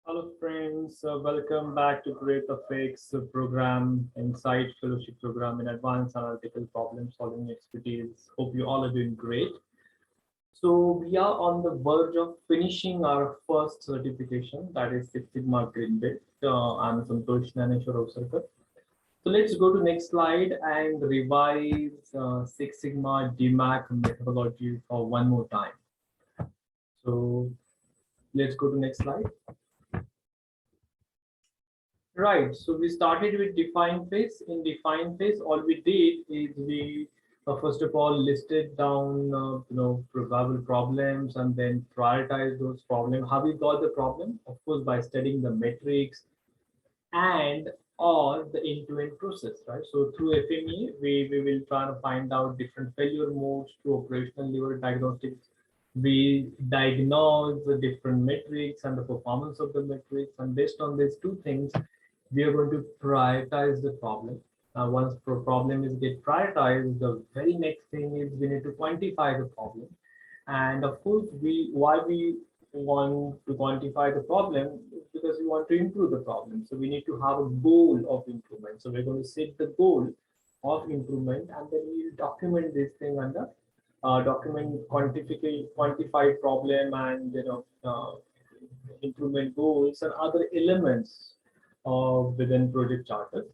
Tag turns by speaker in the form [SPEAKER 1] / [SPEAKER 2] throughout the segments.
[SPEAKER 1] Hello friends, welcome back to Create the Fakes program, Insight Fellowship program in Advanced Analytical Problem Solving Expertise. Hope you all are doing great. So we are on the verge of finishing our first certification, that is Six Sigma Green Belt. I'm Santosh Naneshwar Circle. So let's go to next slide and revise Six Sigma DMAC methodology for one more time. So let's go to next slide. Right, so we started with define phase. In define phase, all we did is we first of all listed down probable problems and then prioritize those problems. How we got the problem? Of course, by studying the metrics and or the end-to-end process, right? So through FME, we will try to find out different failure modes through operational level diagnostics. We diagnose the different metrics and the performance of the metrics, and based on these two things, we are going to prioritize the problem. Now, once the problem is get prioritized, the very next thing is we need to quantify the problem. And of course, why we want to quantify the problem is because we want to improve the problem. So we need to have a goal of improvement. So we're going to set the goal of improvement, and then we will document this thing under document quantified problem and improvement goals and other elements within project charter.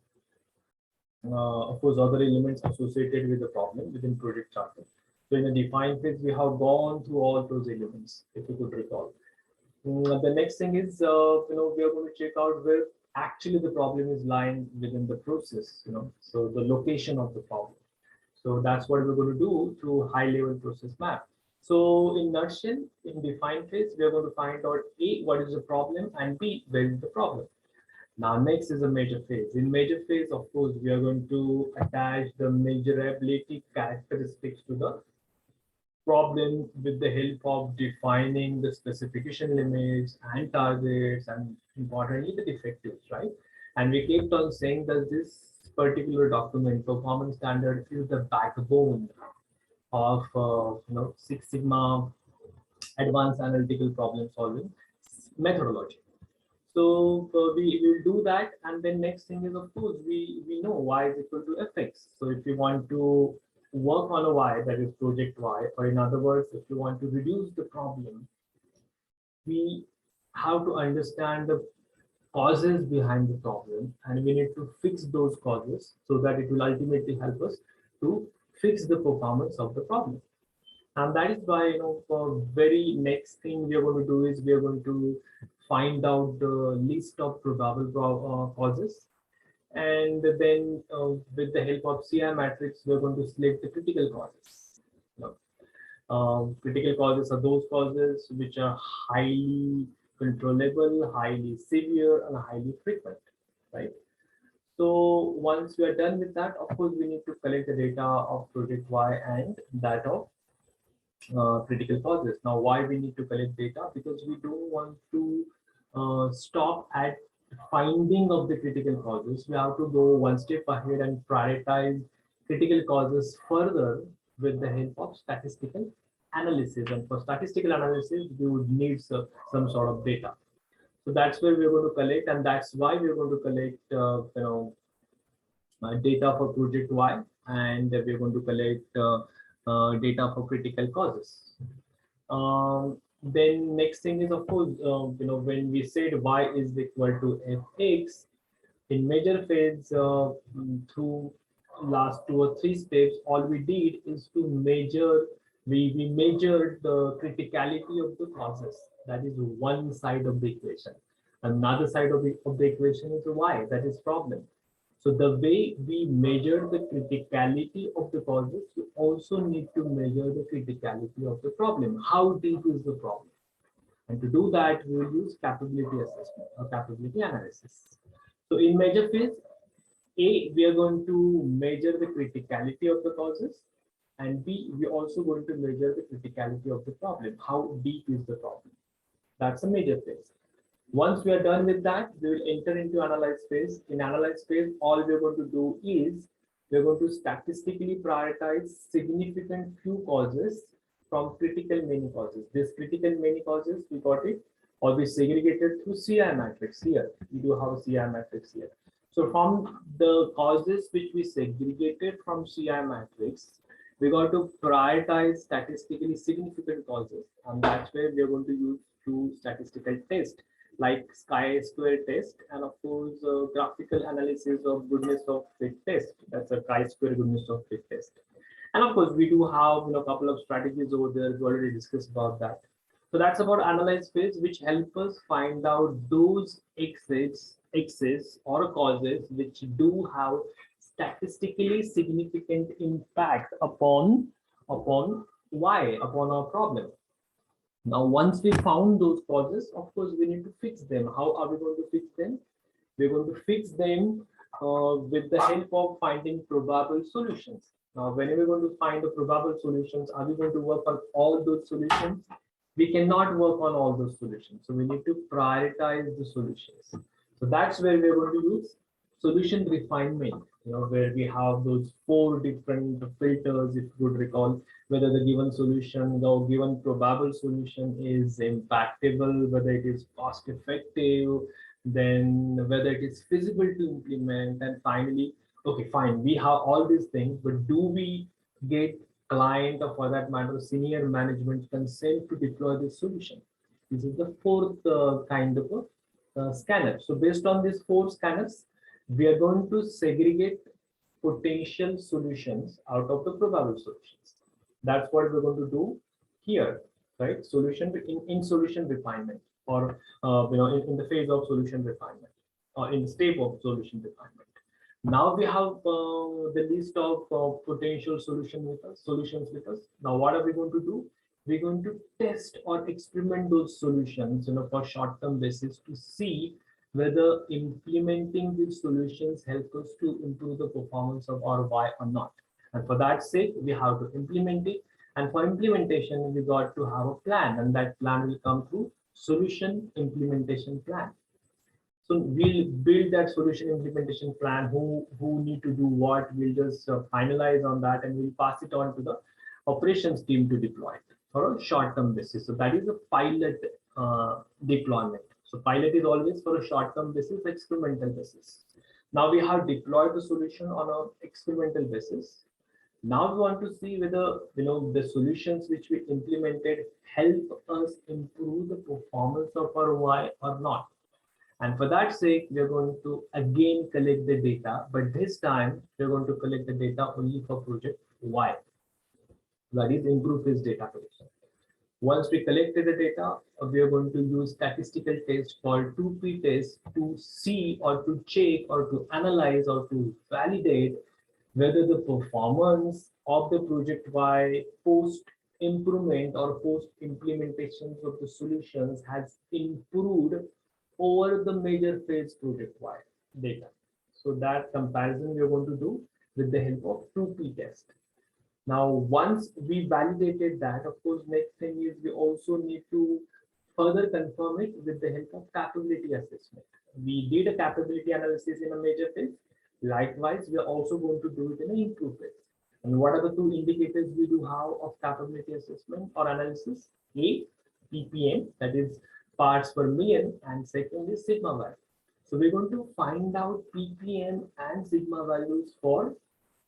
[SPEAKER 1] Of course, other elements associated with the problem within project charter. So in a defined phase, we have gone through all those elements, if you could recall. The next thing is, we are going to check out where actually the problem is lying within the process, so the location of the problem. So that's what we're going to do through high-level process map. So in nutshell, in defined phase, we are going to find out A, what is the problem, and B, where is the problem. Now, next is a measure phase. In measure phase, of course, we are going to attach the measurability characteristics to the problem with the help of defining the specification limits and targets and importantly the defectives, right? And we kept on saying that this particular document, performance standard, is the backbone of Six Sigma advanced analytical problem solving methodology. So we will do that, and then next thing is, of course, we know y is equal to fx. So if you want to work on a y, that is project y, or in other words, if you want to reduce the problem, we have to understand the causes behind the problem, and we need to fix those causes so that it will ultimately help us to fix the performance of the problem. And that is why, for very next thing we are going to do is we are going to find out the list of probable causes. And then with the help of CI matrix, we're going to select the critical causes. Critical causes are those causes which are highly controllable, highly severe, and highly frequent, right? So once we are done with that, of course, we need to collect the data of project Y and that of critical causes. Now, why we need to collect data? Because we don't want to stop at finding of the critical causes. We have to go one step ahead and prioritize critical causes further with the help of statistical analysis. And for statistical analysis, we would need some sort of data. So that's where we're going to collect, and that's why we're going to collect, data for project Y, and we're going to collect data for critical causes. Then next thing is, of course, when we said y is equal to fx, in measure phase, through last 2 or 3 steps, all we did is to measure, we measured the criticality of the causes. That is one side of the equation. Another side of the equation is y, that is problem. So the way we measure the criticality of the causes, we also need to measure the criticality of the problem. How deep is the problem? And to do that, we will use capability assessment or capability analysis. So in measure phase, A, we are going to measure the criticality of the causes, and B, we are also going to measure the criticality of the problem. How deep is the problem? That's a major phase. Once we are done with that, we will enter into analyze phase. In analyze phase, all we are going to do is we are going to statistically prioritize significant few causes from critical many causes. This critical many causes, we got it or we segregated through CI matrix here. We do have a CI matrix here. So from the causes which we segregated from CI matrix, we got to prioritize statistically significant causes, and that's where we are going to use two statistical tests like chi-square test and of course graphical analysis of goodness of fit test. That's a chi-square goodness of fit test. And of course, we do have a couple of strategies over there. We already discussed about that. So that's about analyze phase, which help us find out those x's or causes which do have statistically significant impact upon y, upon our problem. Now, once we found those causes, of course, we need to fix them. How are we going to fix them? We're going to fix them with the help of finding probable solutions. Now, whenever we're going to find the probable solutions, are we going to work on all those solutions? We cannot work on all those solutions. So we need to prioritize the solutions. So that's where we're going to use solution refinement, where we have those 4 different filters, if you would recall, whether the given solution, the given probable solution is impactable, whether it is cost effective, then whether it is feasible to implement, and finally, okay, fine, we have all these things, but do we get client or for that matter, senior management consent to deploy this solution? This is the 4th kind of a scanner. So based on these 4 scanners, we are going to segregate potential solutions out of the probable solutions. That's what we're going to do here, right? Solution in solution refinement, or in the phase of solution refinement, or in the state of solution refinement. Now we have the list of potential solutions with us. Now what are we going to do? We're going to test or experiment those solutions, for short-term basis to see whether implementing these solutions help us to improve the performance of our Y or not. And for that sake, we have to implement it. And for implementation, we got to have a plan, and that plan will come through solution implementation plan. So we'll build that solution implementation plan. Who need to do what? We'll just finalize on that, and we'll pass it on to the operations team to deploy it for a short-term basis. So that is a pilot deployment. So pilot is always for a short-term basis, experimental basis. Now we have deployed the solution on an experimental basis. Now we want to see whether the solutions which we implemented help us improve the performance of our Y or not. And for that sake, we're going to again collect the data, but this time we're going to collect the data only for project Y. That is improve phase data collection. Once we collected the data, we are going to use statistical test called 2P test to see or to check or to analyze or to validate whether the performance of the project Y post improvement or post implementations of the solutions has improved over the major phase project Y data. So that comparison we are going to do with the help of 2P test. Now, once we validated that, of course, next thing is we also need to further confirm it with the help of capability assessment. We did a capability analysis in a major phase. Likewise, we are also going to do it in an improve phase. And what are the 2 indicators we do have of capability assessment or analysis? A, ppm, that is parts per million, and second is sigma value. So we're going to find out ppm and sigma values for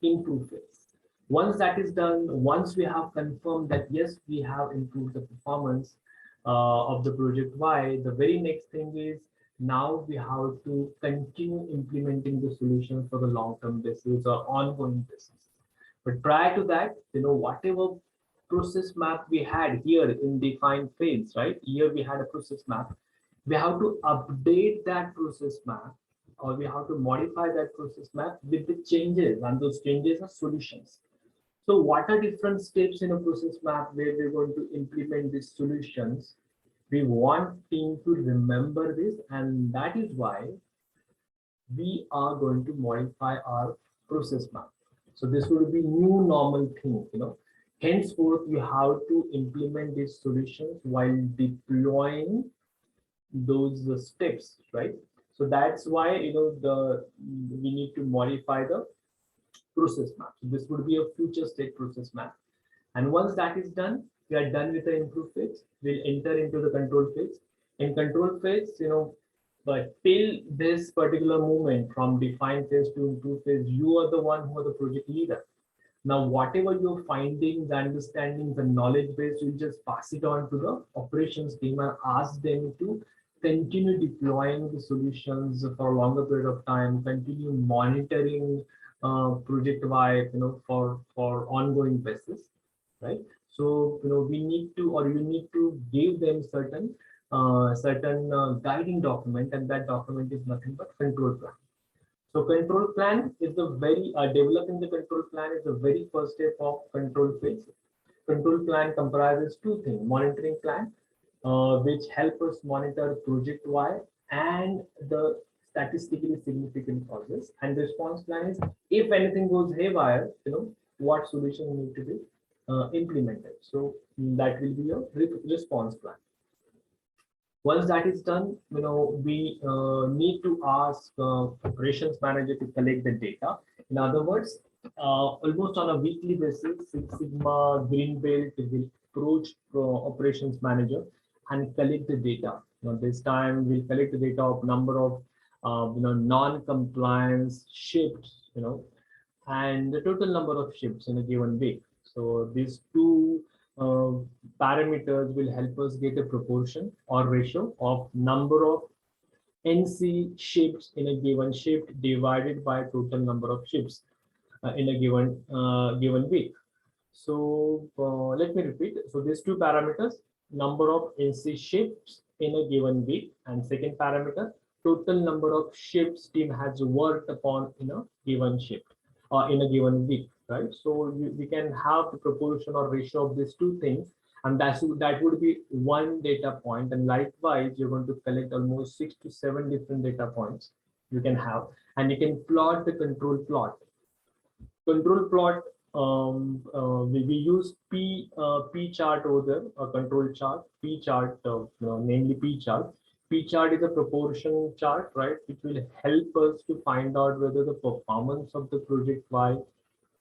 [SPEAKER 1] improve phase. Once that is done, once we have confirmed that yes, we have improved the performance of the project Y, the very next thing is now we have to continue implementing the solution for the long-term basis or ongoing basis. But prior to that, whatever process map we had here in defined phase, right? Here we had a process map. We have to update that process map, or we have to modify that process map with the changes, and those changes are solutions. So what are different steps in a process map where we're going to implement these solutions? We want team to remember this, and that is why we are going to modify our process map. So this will be new normal thing, Henceforth, you have to implement these solutions while deploying those steps, right? So that's why we need to modify the process map. So this would be a future state process map. And once that is done, we are done with the improve phase. We'll enter into the control phase. In control phase, but till this particular moment from define phase to improve phase, you are the one who are the project leader. Now, whatever your findings, understandings, and knowledge base, you just pass it on to the operations team and ask them to continue deploying the solutions for a longer period of time, continue monitoring project wide, for ongoing basis, right? So, we need to, or you need to give them certain guiding document, and that document is nothing but control plan. So control plan is the very developing the control plan is the very first step of control phase. Control plan comprises two things: monitoring plan, which help us monitor project wide and the statistically significant causes, and the response plan is if anything goes haywire, what solution need to be implemented. So that will be your response plan. Once that is done, we need to ask operations manager to collect the data. In other words, almost on a weekly basis, Six Sigma Green Belt will approach operations manager and collect the data. This time we'll collect the data of number of non-compliance shifts, and the total number of shifts in a given week. So these two uh, parameters will help us get a proportion or ratio of number of NC shifts in a given shift divided by total number of shifts in a given week. So let me repeat. So these two parameters: number of NC shifts in a given week, and second parameter, total number of shifts team has worked upon in a given shift or in a given week, right? So we can have the proportion or ratio of these two things, and that would be one data point. And likewise, you're going to collect almost 6 to 7 different data points you can have, and you can plot the control plot. Control plot, we use P chart over there, a control chart, P chart, namely P chart. P chart is a proportion chart, right, which will help us to find out whether the performance of the project Y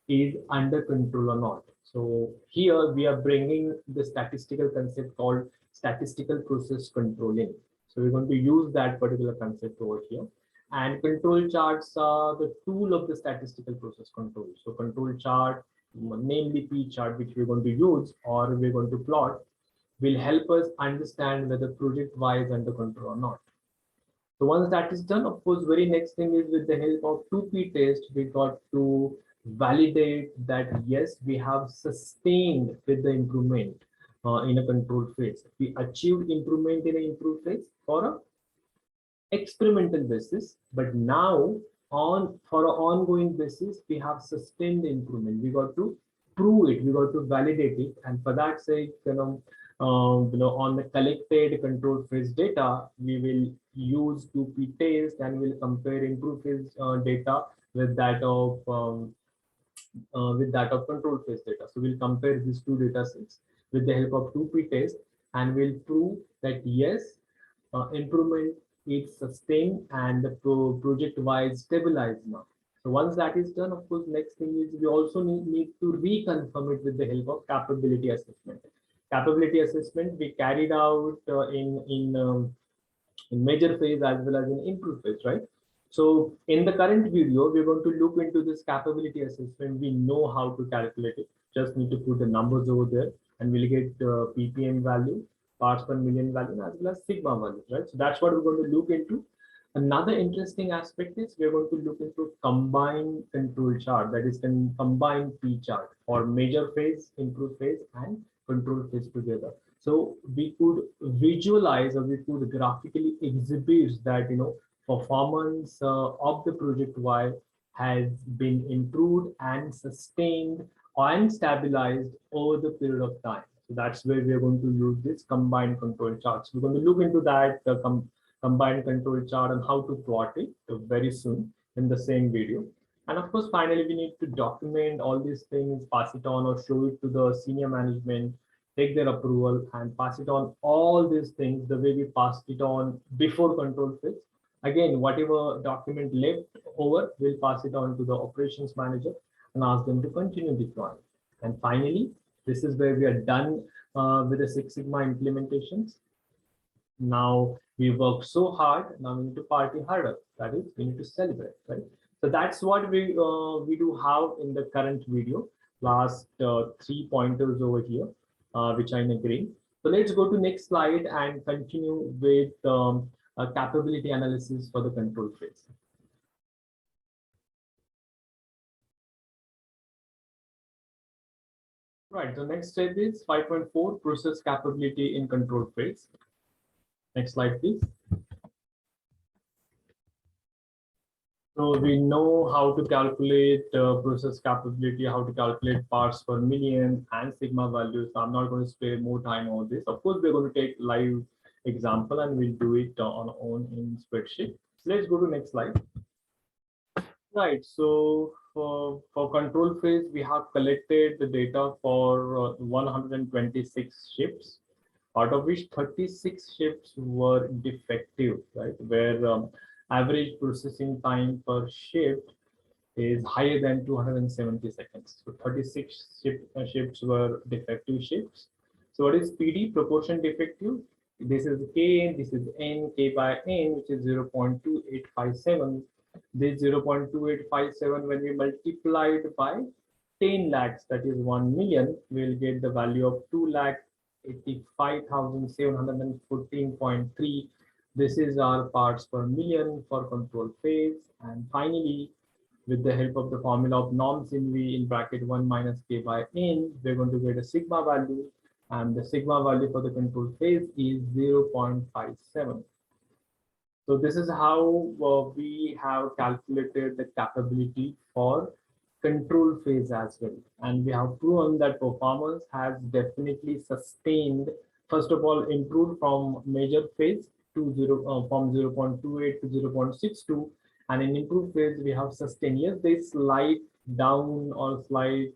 [SPEAKER 1] is under control or not. So here we are bringing the statistical concept called statistical process controlling. So we're going to use that particular concept over here. And control charts are the tool of the statistical process control. So control chart, namely P chart, which we're going to use or we're going to plot, will help us understand whether project Y is under control or not. So once that is done, of course, very next thing is with the help of 2P test, we got to validate that yes, we have sustained with the improvement in a control phase. We achieved improvement in an improved phase for a experimental basis, but now for an ongoing basis, we have sustained the improvement. We got to prove it, we got to validate it, and for that sake, on the collected control phase data, we will use 2P test and we'll compare improved phase data with that of control phase data. So we'll compare these two data sets with the help of 2P test, and we'll prove that yes, improvement is sustained and the project wise stabilized now. So once that is done, of course, next thing is we also need to reconfirm it with the help of capability assessment. Capability assessment we carried out in major phase as well as in improve phase, right? So in the current video, we're going to look into this capability assessment. We know how to calculate it. Just need to put the numbers over there, and we'll get ppm value, parts per million value, as well as sigma value, right? So that's what we're going to look into. Another interesting aspect is we're going to look into combined control chart, that is combined P chart for major phase, improve phase, and control phase together. So we could visualize or we could graphically exhibit that performance of the project Y has been improved and sustained and stabilized over the period of time. So that's where we are going to use this combined control charts. We're going to look into that combined control chart and how to plot it very soon in the same video. And of course, finally, we need to document all these things, pass it on or show it to the senior management, take their approval and pass it on all these things the way we passed it on before control phase. Again, whatever document left over, we'll pass it on to the operations manager and ask them to continue deploying. And finally, this is where we are done with the Six Sigma implementations. Now we worked so hard. Now we need to party harder. That is, we need to celebrate, right? So that's what we do have in the current video. Last 3 pointers over here, which I'm agreeing. So let's go to next slide and continue with a capability analysis for the control phase. Right. The next step is 5.4 process capability in control phase. Next slide, please. So we know how to calculate process capability, how to calculate parts per million and sigma values. So I'm not going to spend more time on this. Of course, we're going to take live example and we'll do it on our own in spreadsheet. So let's go to next slide. Right. So for control phase, we have collected the data for 126 ships, out of which 36 ships were defective, right? Where average processing time per shift is higher than 270 seconds. So 36 ships were defective ships. So what is PD, proportion defective? This is K, this is N, K by N, which is 0.2857. This 0.2857, when we multiply it by 10 lakhs, that is 1 million, we'll get the value of 2,85,714.3. This is our parts per million for control phase. And finally, with the help of the formula of norms in V in bracket 1 minus K by N, we're going to get a sigma value. And the sigma value for the control phase is 0.57. So this is how we have calculated the capability for control phase as well. And we have proven that performance has definitely sustained, first of all, improved from major phase to from 0.28 to 0.62. And in improved phase, we have sustained. Yes, they slight down or slight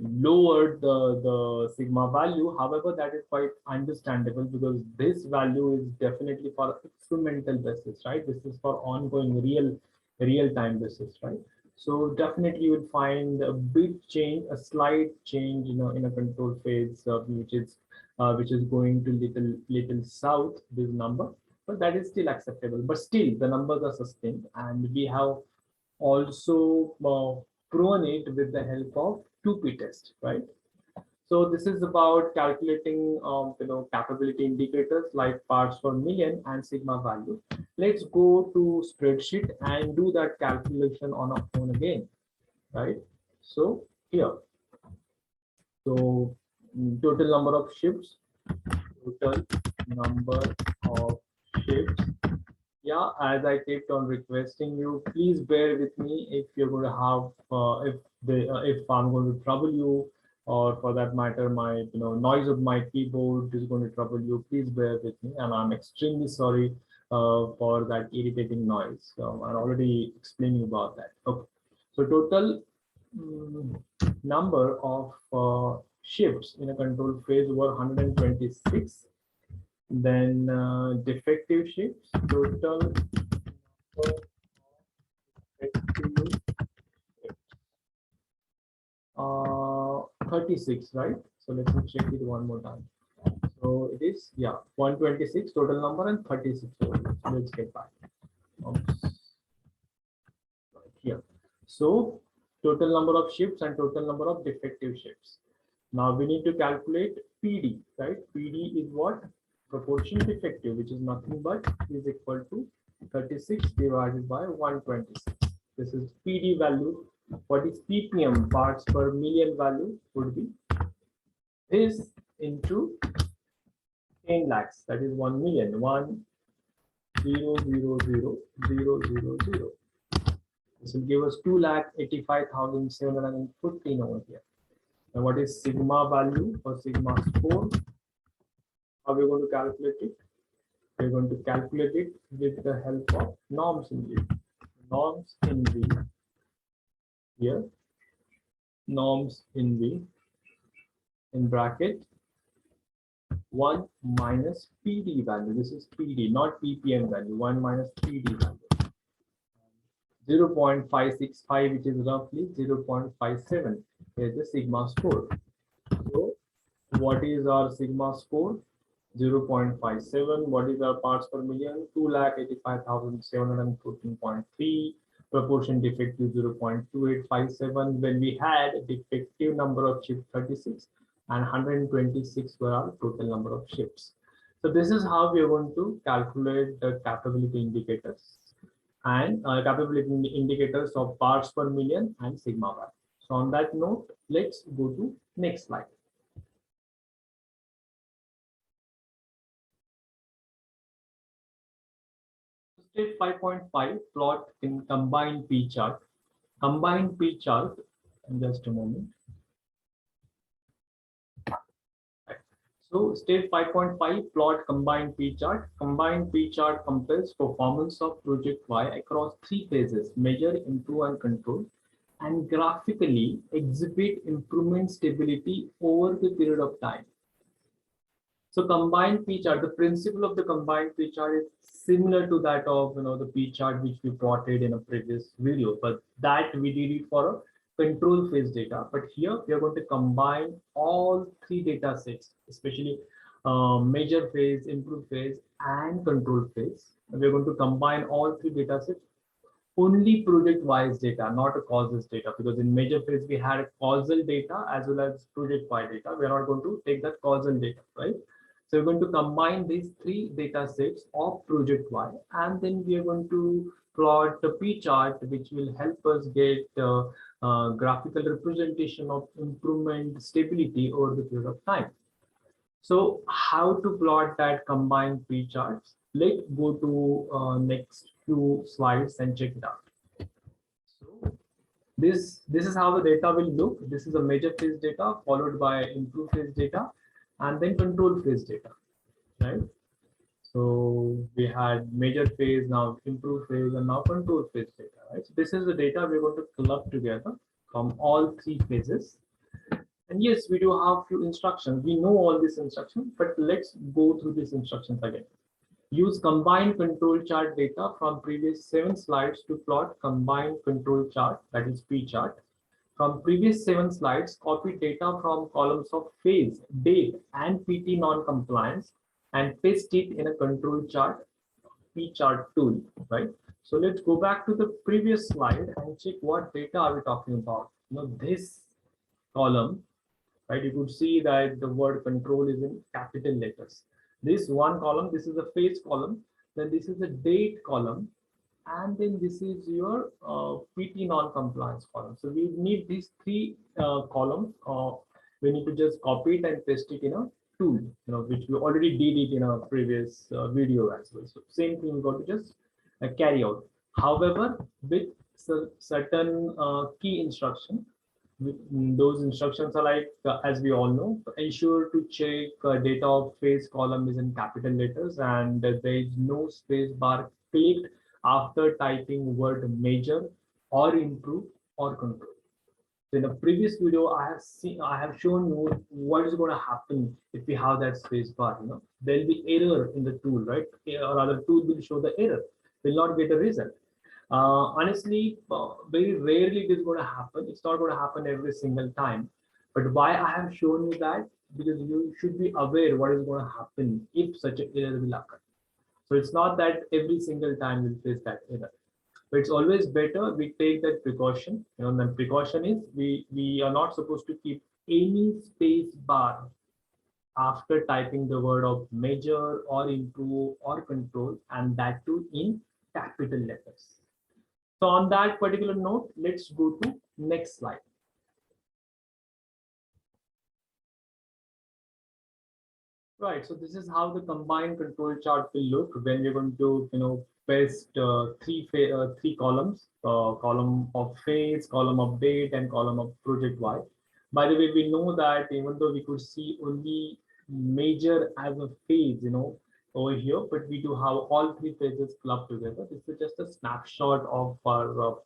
[SPEAKER 1] lowered the sigma value. However, that is quite understandable because this value is definitely for experimental basis, right? This is for ongoing real time basis, right? So definitely you would find a big change, a slight change, in a control phase, which is going to little south, this number, but that is still acceptable. But still, the numbers are sustained, and we have also proven it with the help of 2P test, right? So this is about calculating, capability indicators like parts per million and sigma value. Let's go to spreadsheet and do that calculation on our own again, right? So here, so total number of shifts, total number of shifts. Yeah, as I kept on requesting you, please bear with me if you're going to have, if I'm going to trouble you, or for that matter, my noise of my keyboard is going to trouble you. Please bear with me, and I'm extremely sorry for that irritating noise. So I'm already explaining about that. Okay, so total number of shifts in a control phase were 126. Then defective shifts, total defective 36, right? So let me check it one more time. So it is, yeah, 126 total number and 36 over. So let's get back. Right here. So total number of shifts and total number of defective shifts. Now we need to calculate PD, right? PD is what? Proportion defective, which is nothing but is equal to 36 divided by 126. This is PD value. What is ppm, parts per million value, would be this into 10 lakhs, that is 1 million, 1,000,000. This will give us 2,85,715 over here. And what is sigma value for sigma score? How are we going to calculate it? We're going to calculate it with the help of norms in V. Norms in V. Here, norms in V, in bracket 1 minus PD value. This is PD, not ppm value. 1 minus PD value. 0.565, which is roughly 0.57. Is the sigma score. So what is our sigma score? 0.57. What is our parts per million? 2,85,714.3. Proportion defective 0.2857. When we had defective number of chips 36 and 126 were our total number of chips. So this is how we are going to calculate the capability indicators and capability indicators of parts per million and sigma value. So on that note, let's go to next slide. Step 5.5, plot in combined P chart. Combined P chart, just a moment. So step 5.5, plot combined P chart. Combined P chart compares performance of project Y across three phases: measure, improve, and control, and graphically exhibit improvement stability over the period of time. So combined P chart, the principle of the combined P chart is similar to that of the P chart which we plotted in a previous video, but that we did it for a control phase data. But here we are going to combine all three data sets, especially measure phase, improve phase, and control phase. And we're going to combine all three data sets, only project wise data, not a causes data, because in measure phase we had causal data as well as project wide data. We are not going to take that causal data, right? So we're going to combine these three data sets of project Y, and then we are going to plot the P chart, which will help us get graphical representation of improvement stability over the period of time. So how to plot that combined P charts? Let's go to next few slides and check it out. So this is how the data will look. This is a measure phase data followed by improve phase data and then control phase data, right? So we had measure phase, now improve phase, and now control phase data, right? So this is the data we're going to club together from all three phases. And yes, we do have few instructions. We know all these instructions, but let's go through these instructions again. Use combined control chart data from previous 7 slides to plot combined control chart, that is P chart. From previous 7 slides, copy data from columns of phase, date, and PT non-compliance and paste it in a control chart, P chart tool, right? So let's go back to the previous slide and check what data are we talking about. This column, right? You could see that the word control is in capital letters. This one column, this is a phase column, then this is a date column, and then this is your PT non-compliance column. So we need these three columns. We need to just copy it and paste it in a tool, which we already did it in a previous video as well. So same thing we got to just carry out. However, with certain key instruction. Those instructions are like, as we all know, ensure to check data of phase column is in capital letters and there is no space bar clicked after typing word measure or improve or control. So in the previous video, I have shown you what is going to happen if we have that space bar. There will be error in the tool, right? Or rather, tool will show the error, will not get a result. Honestly, very rarely it is going to happen. It's not going to happen every single time. But why I have shown you that? Because you should be aware what is going to happen if such an error will occur. So it's not that every single time we'll face that error. But it's always better we take that precaution. The precaution is we are not supposed to keep any space bar after typing the word of measure or improve or control, and that too in capital letters. So on that particular note, let's go to next slide. Right, so this is how the combined control chart will look when we're going to paste three columns, column of phase, column of date, and column of project Y. By the way, we know that even though we could see only measure as a phase, over here, but we do have all three phases clubbed together. This is just a snapshot of our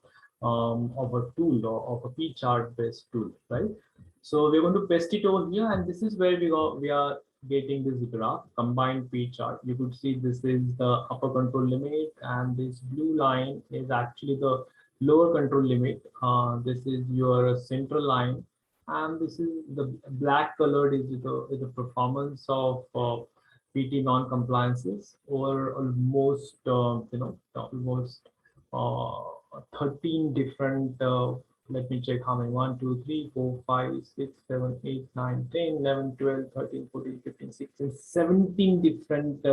[SPEAKER 1] of a tool or of a P chart based tool, right? So we're going to paste it over here, and this is where we are getting this graph combined P chart. You could see this is the upper control limit, and this blue line is actually the lower control limit. This is your central line, and this is the black colored is the performance of PT non-compliances, or almost almost 13 different. Let me check how many: 1, 2, 3, 4, 5, 6, 7, 8, 9, 10, 11, 12, 13, 14, 15, 16, 17 different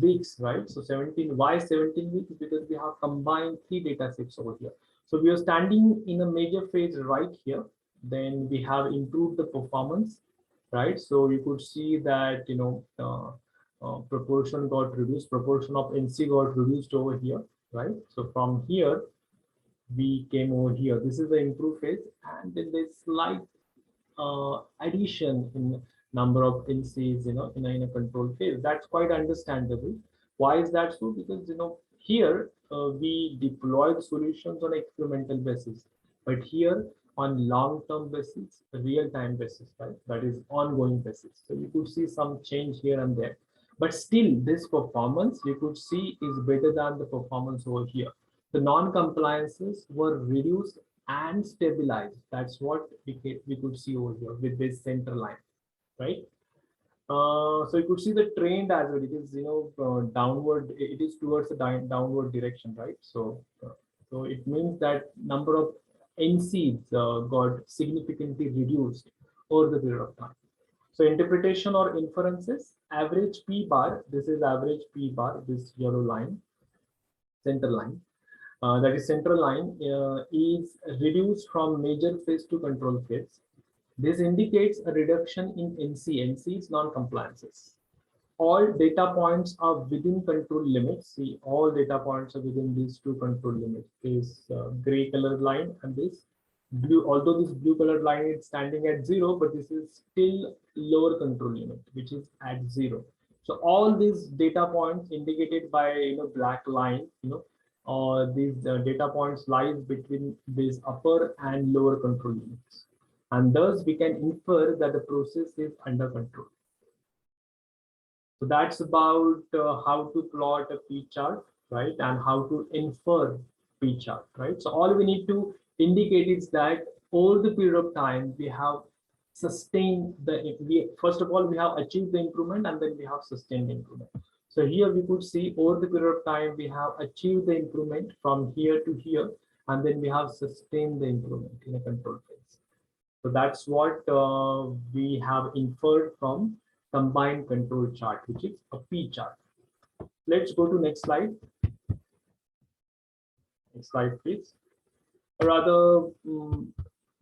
[SPEAKER 1] weeks, right? So 17. Why 17 weeks? Because we have combined 3 data sets over here. So we are standing in a major phase right here. Then we have improved the performance, right? So you could see that proportion got reduced, proportion of NC got reduced over here, right? So from here we came over here. This is the improved phase, and then there's slight addition in number of NCs, in a control phase. That's quite understandable. Why is that so? Because here we deploy the solutions on experimental basis, but here on long-term basis, real-time basis, right? That is ongoing basis. So you could see some change here and there, but still this performance you could see is better than the performance over here. The non-compliances were reduced and stabilized. That's what we could see over here with this center line, right? So you could see the trend as well. It is downward. It is towards the downward direction, right? So it means that number of NCs got significantly reduced over the period of time. So interpretation or inferences, average P bar. This is average P bar. This yellow line, center line. That is central line is reduced from major phase to control phase. This indicates a reduction in NC. NC is non-compliances. All data points are within control limits. See, all data points are within these two control limits. This gray colored line and this blue. Although this blue colored line is standing at 0, but this is still lower control limit, which is at 0. So all these data points indicated by black line, or these data points lies between these upper and lower control limits, and thus we can infer that the process is under control. So that's about how to plot a P chart, right, and how to infer P chart, right? So all we need to indicate is that over the period of time we have sustained first of all we have achieved the improvement, and then we have sustained the improvement. So here we could see over the period of time we have achieved the improvement from here to here, and then we have sustained the improvement in a control phase. So that's what we have inferred from combined control chart, which is a P chart. Let's go to next slide. Next slide, please. Rather,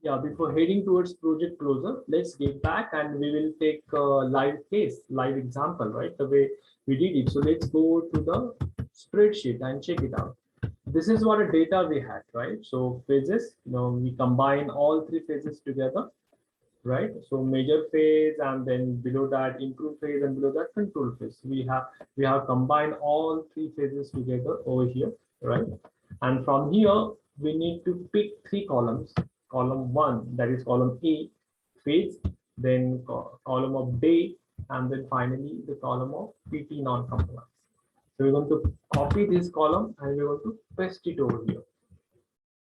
[SPEAKER 1] yeah, before heading towards project closure, let's get back and we will take a live case, live example, right? The way we did it. So let's go to the spreadsheet and check it out. This is what a data we had, right? So phases, we combine all 3 phases together, right? So major phase, and then below that improve phase, and below that control phase. We have combined all 3 phases together over here, right? And from here we need to pick 3 columns. Column 1, that is column A, phase, then column of day, and then finally the column of PT non-compliance. So we're going to copy this column and we're going to paste it over here.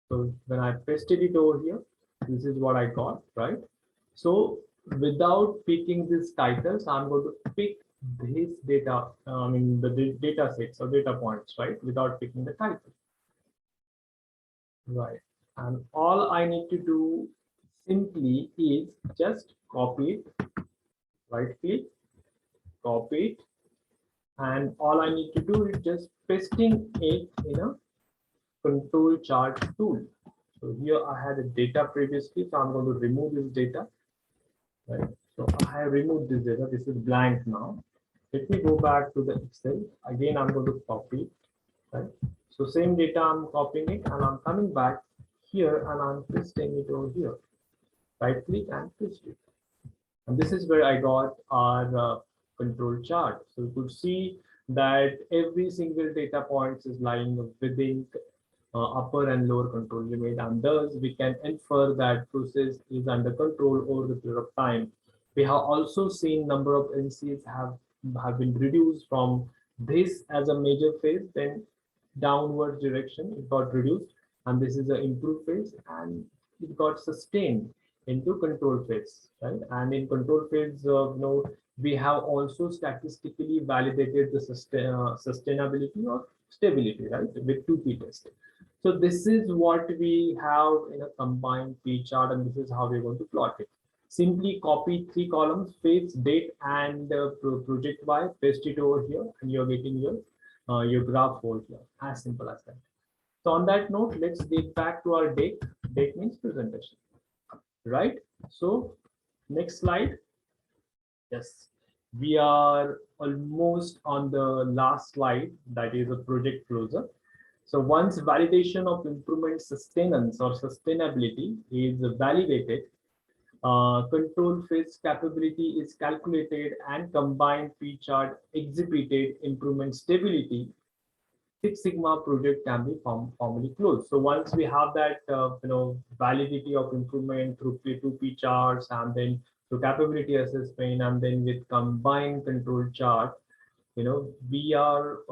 [SPEAKER 1] So when I pasted it over here, this is what I got, right? So without picking these titles, I'm going to pick this data, the data sets or data points, right? Without picking the title. Right. And all I need to do simply is just copy it, right click, copy it, and all I need to do is just pasting it in a control chart tool. So here I had a data previously, so I'm going to remove this data. Right. So I have removed this data. This is blank now. Let me go back to the Excel. Again, I'm going to copy it. Right. So same data, I'm copying it, and I'm coming back here and I'm pasting it over here. Right click and paste it. And this is where I got our control chart. So you could see that every single data point is lying within upper and lower control limit, and thus we can infer that process is under control over the period of time. We have also seen number of NCs have been reduced from this as a major phase, then downward direction it got reduced, and this is an improved phase, and it got sustained into control phase, right? And in control phase, we have also statistically validated the sustainability or stability, right, with 2p testing. So this is what we have in a combined P chart, and this is how we're going to plot it. Simply copy 3 columns, phase, date, and project Y, paste it over here, and you're getting your graph over here. As simple as that. So on that note, let's get back to our date. Date means presentation, right? So next slide. Yes, we are almost on the last slide, that is a project closer. So once validation of improvement sustenance or sustainability is validated, control phase capability is calculated and combined P chart exhibited improvement stability, Six Sigma project can be formally closed. So once we have that, validity of improvement through P2P charts, and then through capability assessment, and then with combined control chart, we are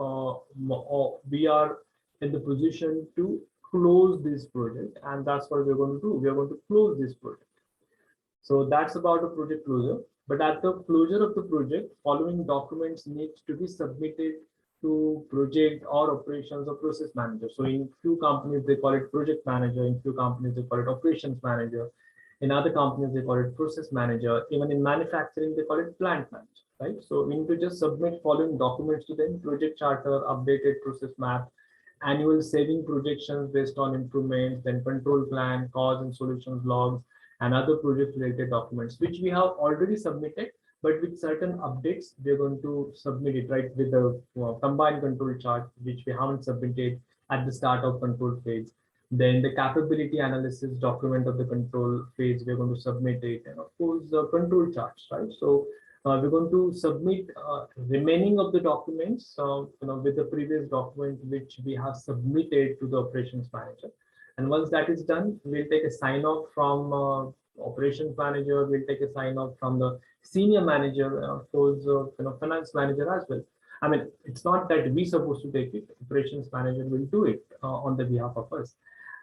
[SPEAKER 1] in the position to close this project, and that's what we're going to do. We are going to close this project. So that's about the project closure. But at the closure of the project, following documents need to be submitted to project or operations or process manager. So in few companies, they call it project manager. In few companies, they call it operations manager. In other companies, they call it process manager. Even in manufacturing, they call it plant manager, right? So we need to just submit following documents to them: project charter, updated process map, annual saving projections based on improvements, then control plan, cause and solutions logs, and other project related documents, which we have already submitted, but with certain updates, we're going to submit it, right, with the combined control chart, which we haven't submitted at the start of control phase. Then the capability analysis document of the control phase, we're going to submit it, and of course the control charts, right? So we're going to submit remaining of the documents, with the previous document which we have submitted to the operations manager. And once that is done, we'll take a sign off from operations manager. We'll take a sign off from the senior manager, of course, finance manager as well. I mean, it's not that we supposed to take it. Operations manager will do it on the behalf of us.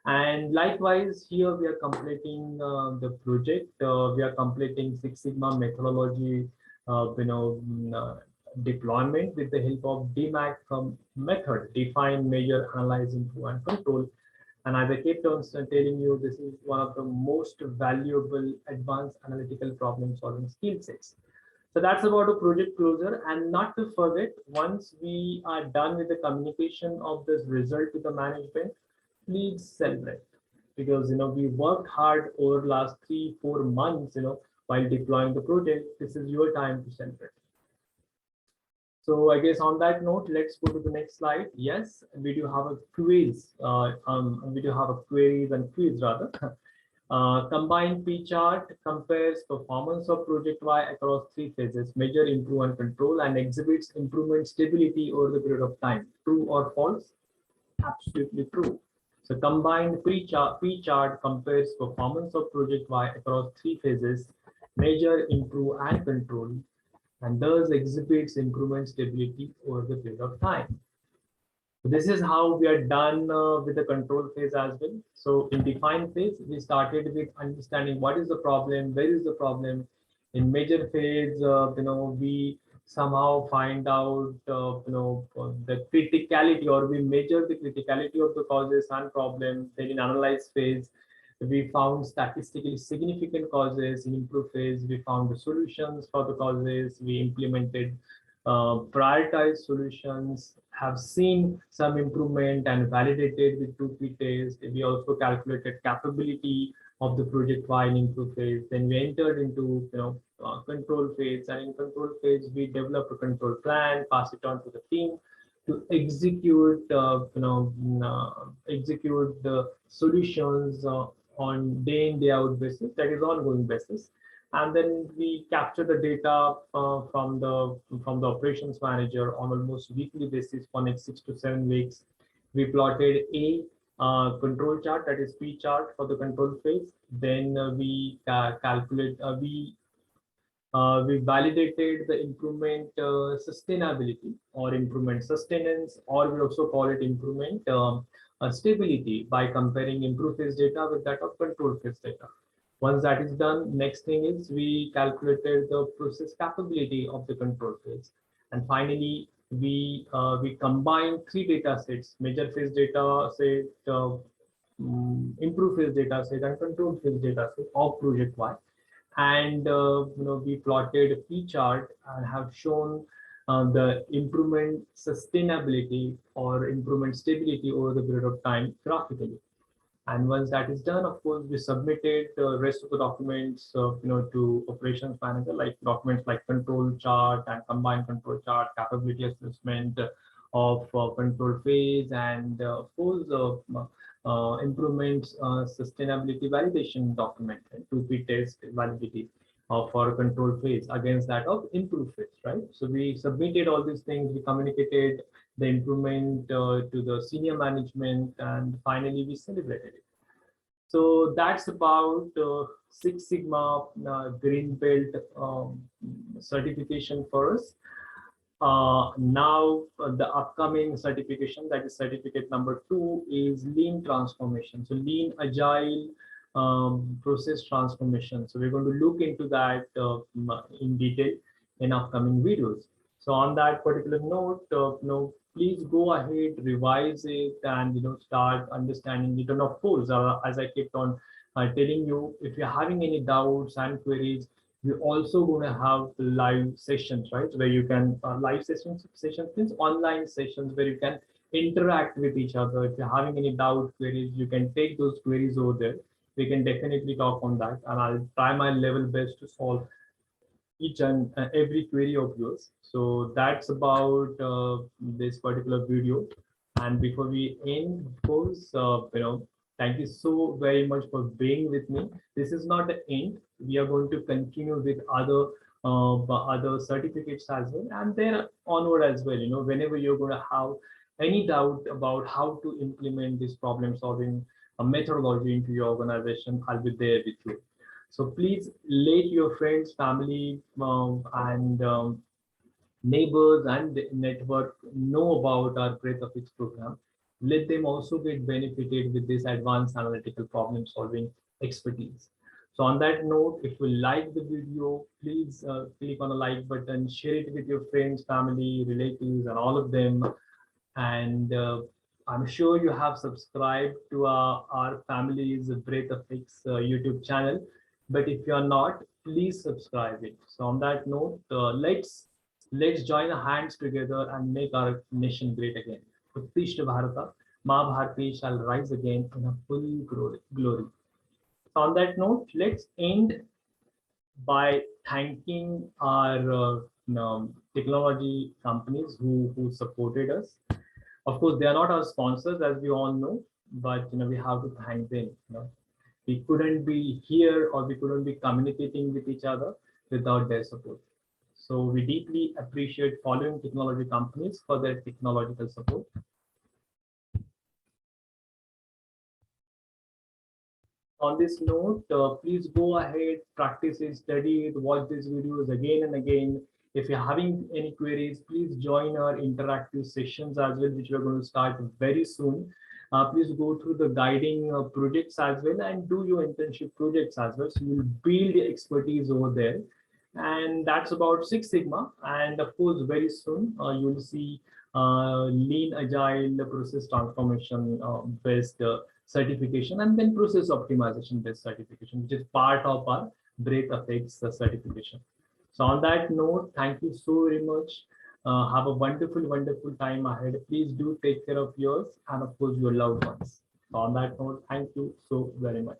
[SPEAKER 1] And likewise, here we are completing the project. We are completing Six Sigma methodology, deployment with the help of DMAC method: define, measure, analyze, improve, and control. And as I kept on telling you, this is one of the most valuable advanced analytical problem solving skill sets. So that's about a project closure. And not to forget, once we are done with the communication of this result to the management, please celebrate, because we worked hard over last 3-4 months, while deploying the project. This is your time to celebrate. So I guess on that note, let's go to the next slide. Yes, we do have a quiz. We do have a queries and quiz rather. Combined P chart compares performance of project Y across 3 phases: measure, improve, and control, and exhibits improvement stability over the period of time. True or false? Absolutely true. So combined P chart compares performance of project Y across 3 phases: measure, improve, and control, and thus exhibits improvement stability over the period of time. So this is how we are done with the control phase as well. So in define phase, we started with understanding what is the problem, where is the problem. In measure phase, we somehow find out, the criticality, or we measure the criticality of the causes and problem. Then in analyze phase, we found statistically significant causes. In improve phase, we found the solutions for the causes. We implemented prioritized solutions, have seen some improvement and validated with 2P test. We also calculated capability of the project Y in improve phase. Then we entered into control phase, and in control phase we developed a control plan, pass it on to the team to execute execute the solutions on day in day out basis, that is ongoing basis. And then we capture the data from the operations manager on almost weekly basis for next 6 to 7 weeks. We plotted a control chart, that is P chart, for the control phase. Then we validated the improvement sustainability, or improvement sustenance, or we also call it improvement stability, by comparing improve phase data with that of control phase data. Once that is done, next thing is we calculated the process capability of the control phase. And finally, we combine three data sets: measure phase data set, improve phase data set, and control phase data set of project Y. And we plotted a P chart and have shown the improvement sustainability or improvement stability over the period of time graphically. And once that is done, of course, we submitted the rest of the documents, to operations manager, like documents like control chart and combined control chart, capability assessment of control phase, and of course, improvements, sustainability validation document, and 2P test validity for control phase against that of improve phase, right? So we submitted all these things, we communicated the improvement to the senior management, and finally we celebrated it. So that's about Six Sigma Green Belt certification for us. Now the upcoming certification, that is certificate number 2, is Lean Transformation. So Lean Agile process transformation. So we're going to look into that in detail in upcoming videos. So on that particular note, please go ahead, revise it, and start understanding it. And of course, as I kept on telling you, if you're having any doubts and queries, we're also going to have live sessions, right? Where you can live sessions means online sessions where you can interact with each other. If you're having any doubt queries, you can take those queries over there. We can definitely talk on that, and I'll try my level best to solve each and every query of yours. So that's about this particular video. And before we end, of course, thank you so very much for being with me. This is not the end. We are going to continue with other certificates as well, and then onward as well. Whenever you're going to have any doubt about how to implement this problem solving methodology into your organization, I'll be there with you. So please let your friends, family, and neighbors and network know about our Breadth of X program. Let them also get benefited with this advanced analytical problem solving expertise. So on that note, if you like the video, please click on the like button, share it with your friends, family, relatives, and all of them. And I'm sure you have subscribed to our family's Breadth of X YouTube channel. But if you are not, please subscribe it. So on that note, let's join our hands together and make our nation great again. Uttishta Bharata, Ma Bharati shall rise again in a full glory. So on that note, let's end by thanking our technology companies who supported us. Of course, they are not our sponsors, as we all know, but we have to thank them. We couldn't be here, or we couldn't be communicating with each other without their support. So we deeply appreciate following technology companies for their technological support. On this note, please go ahead, practice it, study it, watch these videos again and again. If you're having any queries, please join our interactive sessions as well, which we're going to start very soon. Please go through the guiding projects as well, and do your internship projects as well. So you'll build your expertise over there. And that's about Six Sigma. And of course, very soon you'll see Lean Agile process transformation based certification, and then process optimization based certification, which is part of our Breadth of X certification. So on that note, thank you so very much. Have a wonderful, wonderful time ahead. Please do take care of yours and of course your loved ones. So on that note, thank you so very much.